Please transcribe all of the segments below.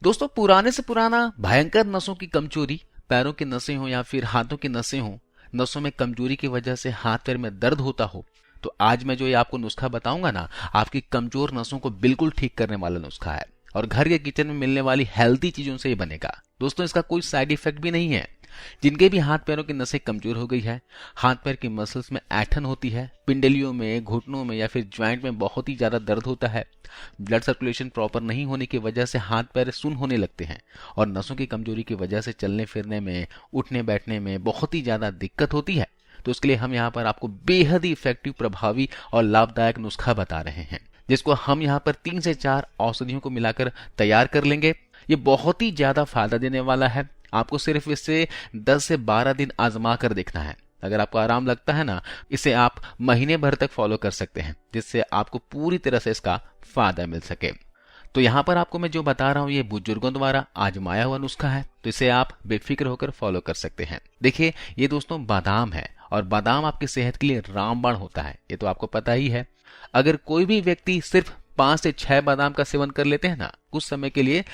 दोस्तों पुराने से पुराना भयंकर नसों की कमजोरी, पैरों की नसें हो या फिर हाथों की नसें हो, नसों में कमजोरी की वजह से हाथ पैर में दर्द होता हो, तो आज मैं जो ये आपको नुस्खा बताऊंगा ना, आपकी कमजोर नसों को बिल्कुल ठीक करने वाला नुस्खा है और घर के किचन में मिलने वाली हेल्दी चीजों से ये बनेगा। दोस्तों इसका कोई साइड इफेक्ट भी नहीं है। जिनके भी हाथ पैरों की नसें कमजोर हो गई है, हाथ पैर की मसल्स में ऐठन होती है, पिंडलियों में, घुटनों में या फिर ज्वाइंट में बहुत ही ज्यादा दर्द होता है, ब्लड सर्कुलेशन प्रॉपर नहीं होने की वजह से हाथ पैर सुन्न होने लगते हैं और नसों की कमजोरी की वजह से चलने फिरने में, उठने बैठने में बहुत ही ज्यादा दिक्कत होती है, तो उसके लिए हम यहाँ पर आपको बेहद ही इफेक्टिव, प्रभावी और लाभदायक नुस्खा बता रहे हैं, जिसको हम यहाँ पर 3 से 4 औषधियों को मिलाकर तैयार कर लेंगे। ये बहुत ही ज्यादा फायदा देने वाला है। आपको सिर्फ इससे 10 से 12 दिन आजमा कर देखना है। अगर आपको आराम लगता है ना, इसे आप महीने भर तक फॉलो कर सकते हैं, जिससे आपको पूरी तरह से इसका फायदा मिल सके। तो यहाँ पर आपको मैं जो बता रहा हूँ ये बुजुर्गों द्वारा आजमाया हुआ नुस्खा है, तो इसे आप बेफिक्र होकर फॉलो कर सकते हैं। देखिए ये दोस्तों बादाम है और बादाम आपकी सेहत के लिए रामबाण होता है, ये तो आपको पता ही है। अगर कोई भी व्यक्ति सिर्फ 5 से 6 बादाम का सेवन कर लेते हैं ना कुछ समय के लिए,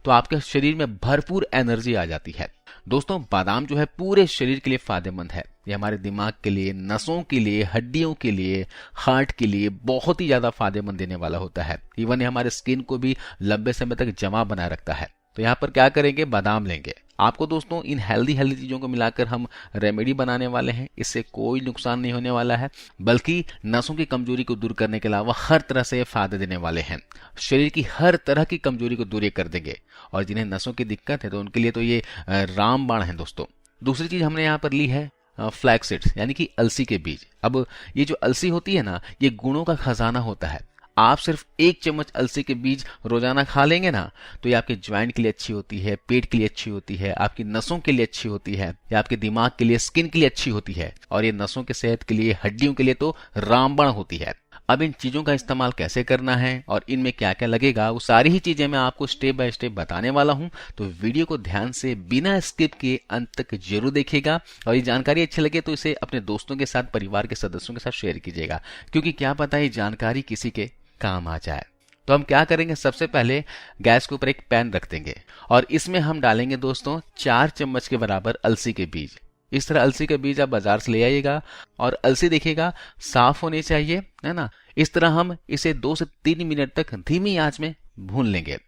तो आपके शरीर में भरपूर एनर्जी आ जाती है। दोस्तों बादाम जो है पूरे शरीर के लिए फायदेमंद है। ये हमारे दिमाग के लिए, नसों के लिए, हड्डियों के लिए, हार्ट के लिए बहुत ही ज्यादा फायदेमंद देने वाला होता है। इवन ये हमारे स्किन को भी लंबे समय तक जमा बनाए रखता है। तो यहाँ पर क्या करेंगे, बादाम लेंगे। आपको दोस्तों इन हेल्दी चीजों को मिलाकर हम रेमेडी बनाने वाले हैं। इससे कोई नुकसान नहीं होने वाला है, बल्कि नसों की कमजोरी को दूर करने के अलावा हर तरह से फायदे देने वाले हैं। शरीर की हर तरह की कमजोरी को दूर कर देंगे और जिन्हें नसों की दिक्कत है तो उनके लिए तो ये रामबाण है दोस्तों। दूसरी चीज हमने यहाँ पर ली है फ्लैक्स सीड्स, यानी कि अलसी के बीज। अब ये जो अलसी होती है ना, ये गुणों का खजाना होता है। आप सिर्फ 1 चम्मच अलसी के बीज रोजाना खा लेंगे ना, तो ये आपके ज्वाइंट के लिए अच्छी होती है, पेट के लिए अच्छी होती है, आपकी नसों के लिए अच्छी होती है, या आपके दिमाग के लिए, स्किन के लिए अच्छी होती है, और ये नसों के सेहत के लिए, हड्डियों के लिए तो रामबाण होती है। अब इन चीजों का इस्तेमाल कैसे करना है और इनमें क्या क्या लगेगा, वो सारी ही चीजें मैं आपको स्टेप बाय स्टेप बताने वाला हूं। तो वीडियो को ध्यान से बिना स्किप किए अंत तक जरूर देखिएगा और ये जानकारी अच्छी लगे तो इसे अपने दोस्तों के साथ, परिवार के सदस्यों के साथ शेयर कीजिएगा, क्योंकि क्या पता ये जानकारी किसी के काम आ जाए। तो हम क्या करेंगे, सबसे पहले गैस के ऊपर एक पैन रख देंगे और इसमें हम डालेंगे दोस्तों 4 चम्मच के बराबर अलसी के बीज। इस तरह अलसी के बीज आप बाजार से ले आइएगा और अलसी देखिएगा साफ होनी चाहिए, है ना। इस तरह हम इसे 2 से 3 मिनट तक धीमी आंच में भून लेंगे।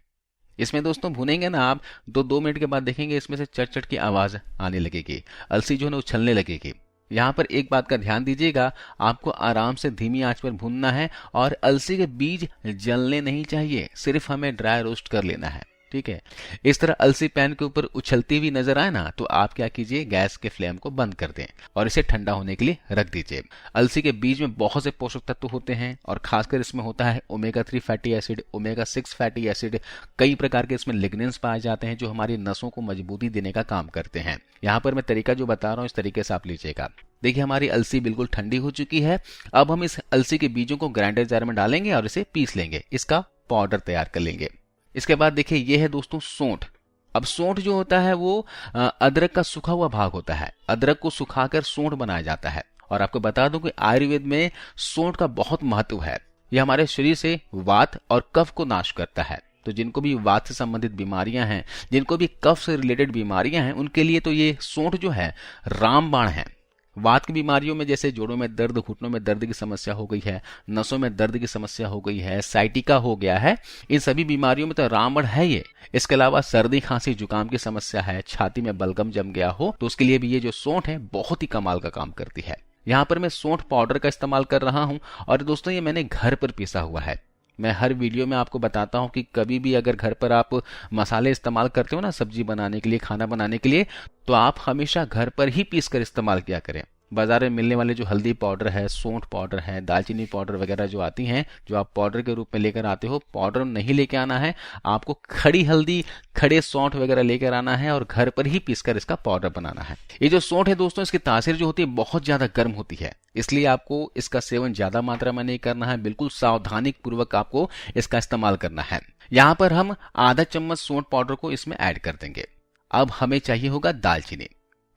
इसमें दोस्तों भुनेंगे ना आप, 2 मिनट के बाद देखेंगे इसमें से चट चट की आवाज आने लगेगी, अलसी जो है ना उछलने लगेगी। यहाँ पर एक बात का ध्यान दीजिएगा, आपको आराम से धीमी आंच पर भूनना है और अलसी के बीज जलने नहीं चाहिए, सिर्फ हमें ड्राई रोस्ट कर लेना है, ठीक है। इस तरह अलसी पैन के ऊपर उछलती हुई नजर आए ना, तो आप क्या कीजिए, गैस के फ्लेम को बंद कर दें और इसे ठंडा होने के लिए रख दीजिए। अलसी के बीज में बहुत से पोषक तत्व होते हैं और खासकर इसमें होता है omega 3 fatty acid, omega 6 fatty acid, कई प्रकार के इसमें लिग्नेंस पाए जाते हैं जो हमारी नसों को मजबूती देने का काम करते हैं। यहाँ पर मैं तरीका जो बता रहा हूँ इस तरीके से आप लीजिएगा। देखिए हमारी अलसी बिल्कुल ठंडी हो चुकी है। अब हम इस अलसी के बीजों को ग्राइंडर जार में डालेंगे और इसे पीस लेंगे, इसका पाउडर तैयार कर लेंगे। इसके बाद देखिए ये है दोस्तों सोंठ। अब सोंठ जो होता है वो अदरक का सूखा हुआ भाग होता है। अदरक को सुखाकर सोंठ बनाया जाता है और आपको बता दूं कि आयुर्वेद में सोंठ का बहुत महत्व है। यह हमारे शरीर से वात और कफ को नाश करता है। तो जिनको भी वात से संबंधित बीमारियां हैं, जिनको भी कफ से रिलेटेड बीमारियां हैं, उनके लिए तो ये सोंठ जो है रामबाण है। वात की बीमारियों में जैसे जोड़ों में दर्द, घुटनों में दर्द की समस्या हो गई है, नसों में दर्द की समस्या हो गई है, साइटिका हो गया है, इन सभी बीमारियों में तो रामबाण है ये। इसके अलावा सर्दी, खांसी, जुकाम की समस्या है, छाती में बलगम जम गया हो, तो उसके लिए भी ये जो सोंठ है बहुत ही कमाल का काम करती है। यहाँ पर मैं सोंठ पाउडर का इस्तेमाल कर रहा हूँ और दोस्तों ये मैंने घर पर पीसा हुआ है। मैं हर वीडियो में आपको बताता हूं कि कभी भी अगर घर पर आप मसाले इस्तेमाल करते हो ना, सब्जी बनाने के लिए, खाना बनाने के लिए, तो आप हमेशा घर पर ही पीस कर इस्तेमाल किया करें। बाजार में मिलने वाले जो हल्दी पाउडर है, सोंठ पाउडर है, दालचीनी पाउडर वगैरह जो आती हैं, जो आप पाउडर के रूप में लेकर आते हो, पाउडर नहीं लेके आना है आपको। खड़ी हल्दी, खड़े सौंठ वगैरह लेकर आना है और घर पर ही पीसकर इसका पाउडर बनाना है। ये जो सौंठ है दोस्तों, इसकी तासीर जो होती है बहुत ज्यादा गर्म होती है, इसलिए आपको इसका सेवन ज्यादा मात्रा में नहीं करना है। बिल्कुल सावधानी पूर्वक आपको इसका इस्तेमाल करना है। यहाँ पर हम आधा चम्मच सौंठ पाउडर को इसमें ऐड कर देंगे। अब हमें चाहिए होगा दालचीनी।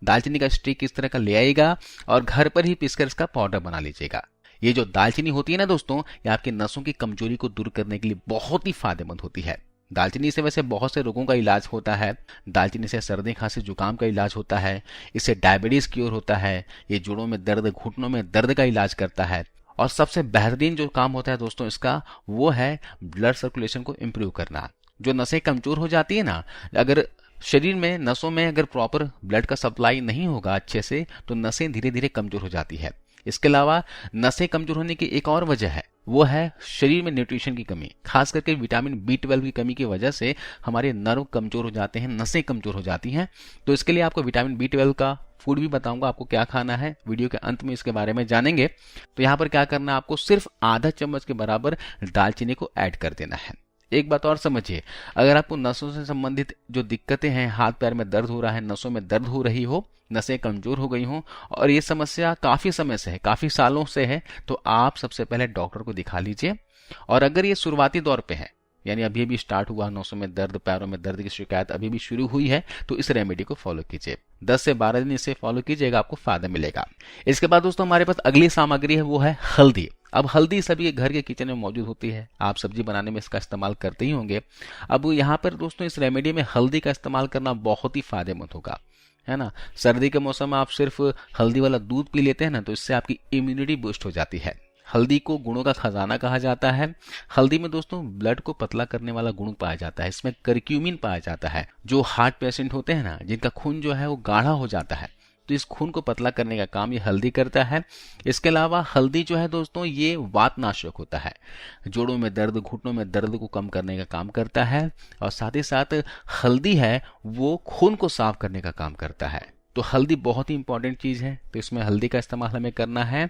दालचीनी का स्टिक इस तरह का ले आएगा और घर पर ही पीसकर इसका पाउडर बना लीजिएगा। ये जो दालचीनी होती है ना दोस्तों, ये आपकी नसों की कमजोरी को दूर करने के लिए बहुत ही फायदेमंद होती है। दालचीनी से वैसे बहुत से रोगों का इलाज होता है। दालचीनी से सर्दी खांसी जुकाम का इलाज होता है, इससे डायबिटीज क्योर होता है, ये जोड़ों में दर्द घुटनों में दर्द का इलाज करता है। और सबसे बेहतरीन जो काम होता है दोस्तों इसका, वो है ब्लड सर्कुलेशन को इम्प्रूव करना। जो नसें कमजोर हो जाती है ना, अगर शरीर में नसों में अगर प्रॉपर ब्लड का सप्लाई नहीं होगा अच्छे से, तो नसें धीरे धीरे कमजोर हो जाती है। इसके अलावा नसें कमजोर होने की एक और वजह है, वो है शरीर में न्यूट्रिशन की कमी, खास करके विटामिन B12 की कमी की वजह से हमारे नर्व कमजोर हो जाते हैं, नसें कमजोर हो जाती हैं। तो इसके लिए आपको विटामिन B12 का फूड भी बताऊंगा आपको क्या खाना है, वीडियो के अंत में इसके बारे में जानेंगे। तो यहाँ पर क्या करना है, आपको सिर्फ आधा चम्मच के बराबर दालचीनी को ऐड कर देना है। एक बात और समझिए, अगर आपको नसों से संबंधित जो दिक्कतें हैं, हाथ पैर में दर्द हो रहा है, नसों में दर्द हो रही हो, नसें कमजोर हो गई हों और ये समस्या काफी समय से है, काफी सालों से है, तो आप सबसे पहले डॉक्टर को दिखा लीजिए। और अगर ये शुरुआती दौर पे है, यानी अभी अभी स्टार्ट हुआ, नसों में दर्द पैरों में दर्द की शिकायत अभी भी शुरू हुई है, तो इस रेमेडी को फॉलो कीजिए। 10 से 12 दिन इसे फॉलो कीजिएगा, आपको फायदा मिलेगा। इसके बाद दोस्तों हमारे पास अगली सामग्री है, वो है हल्दी। अब हल्दी सभी के घर के किचन में मौजूद होती है, आप सब्जी बनाने में इसका इस्तेमाल करते ही होंगे। अब यहाँ पर दोस्तों इस रेमेडी में हल्दी का इस्तेमाल करना बहुत ही फायदेमंद होगा, है ना। सर्दी के मौसम में आप सिर्फ हल्दी वाला दूध पी लेते हैं ना, तो इससे आपकी इम्यूनिटी बूस्ट हो जाती है। हल्दी को गुणों का खजाना कहा जाता है। हल्दी में दोस्तों ब्लड को पतला करने वाला गुण पाया जाता है, इसमें करक्यूमिन पाया जाता है। जो हार्ट पेशेंट होते हैं ना, जिनका खून जो है वो गाढ़ा हो जाता है, तो इस खून को पतला करने का काम ये हल्दी करता है। इसके अलावा हल्दी जो है दोस्तों ये वातनाशक होता है, जोड़ों में दर्द घुटनों में दर्द को कम करने का काम करता है। और साथ ही साथ हल्दी है वो खून को साफ करने का काम करता है। तो हल्दी बहुत ही इंपॉर्टेंट चीज है, तो इसमें हल्दी का इस्तेमाल हमें करना है।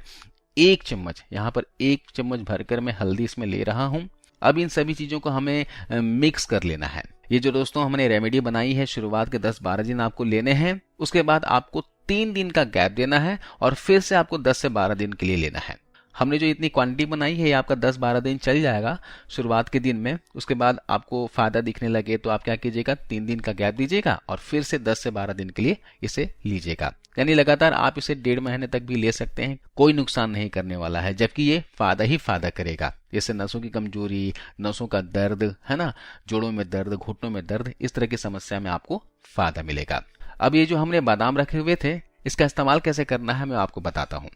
1 चम्मच, यहाँ पर 1 चम्मच भरकर मैं हल्दी इसमें ले रहा हूं। अब इन सभी चीजों को हमें मिक्स कर लेना है। ये जो दोस्तों हमने रेमेडी बनाई है, शुरुआत के 10-12 दिन आपको लेने हैं, उसके बाद आपको 3 दिन का गैप देना है और फिर से आपको 10 से 12 दिन के लिए लेना है। हमने जो इतनी क्वांटिटी बनाई है, ये आपका 10-12 दिन चल जाएगा शुरुआत के दिन में। उसके बाद आपको फायदा दिखने लगे तो आप क्या कीजिएगा, 3 दिन का गैप दीजिएगा और फिर से 10 से 12 दिन के लिए इसे लीजिएगा। यानी लगातार आप इसे 1.5 महीने तक भी ले सकते हैं, कोई नुकसान नहीं करने वाला है, जबकि ये फायदा ही फायदा करेगा। जैसे नसों की कमजोरी, नसों का दर्द, है ना, जोड़ों में दर्द, घुटनों में दर्द, इस तरह की समस्या में आपको फायदा मिलेगा। अब ये जो हमने बादाम रखे हुए थे, इसका इस्तेमाल कैसे करना है मैं आपको बताता हूँ।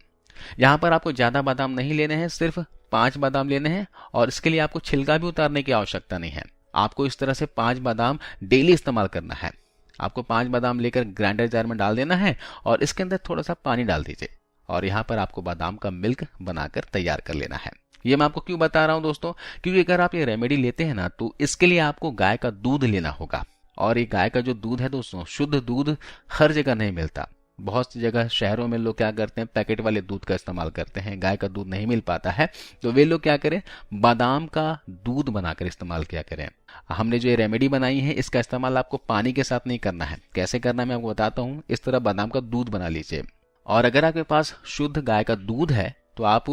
यहाँ पर आपको ज्यादा बादाम नहीं लेने हैं, सिर्फ 5 बादाम लेने हैं और इसके लिए आपको छिलका भी उतारने की आवश्यकता नहीं है। आपको इस तरह से 5 बादाम डेली इस्तेमाल करना है। आपको 5 बादाम लेकर ग्राइंडर जार में डाल देना है और इसके अंदर थोड़ा सा पानी डाल दीजिए और यहाँ पर आपको बादाम का मिल्क बनाकर तैयार कर लेना है। ये मैं आपको क्यों बता रहा हूँ दोस्तों, क्योंकि अगर आप ये रेमेडी लेते हैं ना, तो इसके लिए आपको गाय का दूध लेना होगा। और ये गाय का जो दूध है दोस्तों, शुद्ध दूध हर जगह नहीं मिलता। बहुत सी जगह शहरों में लोग क्या करते हैं, पैकेट वाले दूध का इस्तेमाल करते हैं, गाय का दूध नहीं मिल पाता है, तो वे लोग क्या करें, बादाम का दूध बनाकर इस्तेमाल किया करें। हमने जो ये रेमेडी बनाई है, इसका इस्तेमाल आपको पानी के साथ नहीं करना है। कैसे करना है मैं आपको बताता हूँ। इस तरह बादाम का दूध बना लीजिए और अगर आपके पास शुद्ध गाय का दूध है तो आप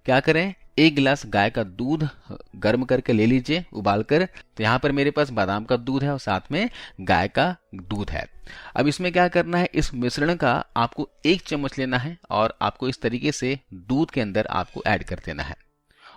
क्या करें, 1 गिलास गाय का दूध गर्म करके ले लीजिए उबाल कर। तो यहाँ पर मेरे पास बादाम का दूध है और साथ में गाय का दूध है। अब इसमें क्या करना है, इस मिश्रण का आपको 1 चम्मच लेना है और आपको इस तरीके से दूध के अंदर आपको ऐड कर देना है।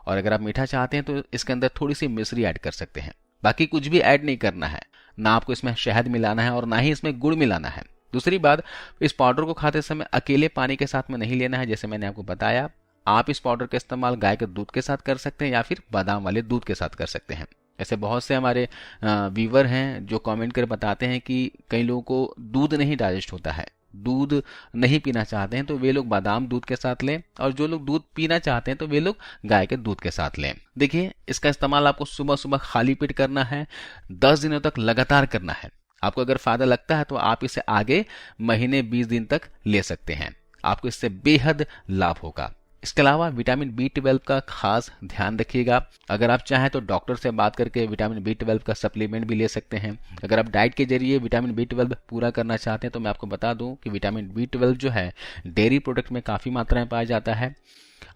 और अगर आप मीठा चाहते हैं तो इसके अंदर थोड़ी सी मिश्री ऐड कर सकते हैं। बाकी कुछ भी ऐड नहीं करना है, ना आपको इसमें शहद मिलाना है और ना ही इसमें गुड़ मिलाना है। दूसरी बात, इस पाउडर को खाते समय अकेले पानी के साथ में नहीं लेना है, जैसे मैंने आपको बताया। आप इस पाउडर का इस्तेमाल गाय के दूध के साथ कर सकते हैं या फिर बादाम वाले दूध के साथ कर सकते हैं। ऐसे बहुत से हमारे व्यूवर हैं जो कमेंट कर बताते हैं कि कई लोगों को दूध नहीं डाइजेस्ट होता है, दूध नहीं पीना चाहते हैं, तो वे लोग बादाम दूध के साथ लें, और जो लोग दूध पीना चाहते हैं तो वे लोग गाय के दूध के साथ लें। देखिए, इसका इस्तेमाल आपको सुबह सुबह खाली पेट करना है, 10 दिनों तक लगातार करना है। आपको अगर फायदा लगता है तो आप इसे आगे महीने 20 दिन तक ले सकते हैं, आपको इससे बेहद लाभ होगा। इसके अलावा विटामिन B12 का खास ध्यान रखिएगा। अगर आप चाहें तो डॉक्टर से बात करके विटामिन B12 का सप्लीमेंट भी ले सकते हैं। अगर आप डाइट के जरिए विटामिन B12 पूरा करना चाहते हैं तो मैं आपको बता दूं कि विटामिन B12 जो है डेयरी प्रोडक्ट में काफ़ी मात्रा में पाया जाता है।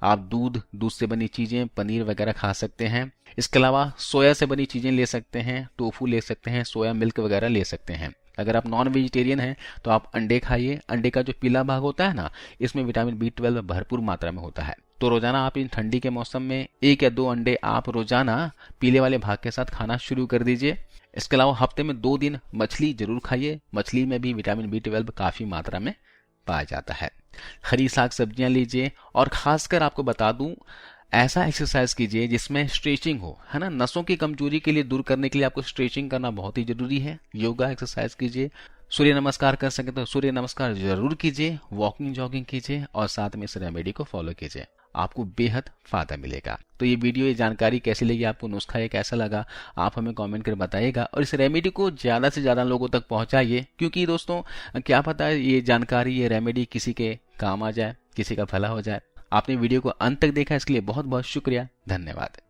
आप दूध से बनी चीज़ें, पनीर वगैरह खा सकते हैं। इसके अलावा सोया से बनी चीज़ें ले सकते हैं, टोफू ले सकते हैं, सोया मिल्क वगैरह ले सकते हैं। अगर आप नॉन वेजिटेरियन हैं तो आप अंडे खाइए। अंडे का जो पीला भाग होता है ना, इसमें विटामिन B12 भरपूर मात्रा में होता है। तो रोजाना आप इन ठंडी के मौसम में 1 या 2 अंडे आप रोजाना पीले वाले भाग के साथ खाना शुरू कर दीजिए। इसके अलावा हफ्ते में 2 दिन मछली जरूर खाइए। मछली में भी विटामिन B12 काफी मात्रा में पाया जाता है। हरी साग सब्जियां लीजिए और खासकर आपको बता दूं, ऐसा एक्सरसाइज कीजिए जिसमें स्ट्रेचिंग हो, है ना। नसों की कमजोरी के लिए, दूर करने के लिए आपको स्ट्रेचिंग करना बहुत ही जरूरी है। योगा एक्सरसाइज कीजिए, सूर्य नमस्कार कर सके तो सूर्य नमस्कार जरूर कीजिए, वॉकिंग जॉगिंग कीजिए और साथ में इस रेमेडी को फॉलो कीजिए। आपको बेहद फायदा मिलेगा। तो ये वीडियो, ये जानकारी कैसी लगी आपको, नुस्खा ये कैसा लगा, आप हमें कमेंट कर बताइएगा और इस रेमेडी को ज्यादा से ज्यादा लोगों तक पहुंचाइए, क्योंकि दोस्तों क्या पता है ये जानकारी, ये रेमेडी किसी के काम आ जाए, किसी का भला हो जाए। आपने वीडियो को अंत तक देखा, इसके लिए बहुत बहुत शुक्रिया, धन्यवाद।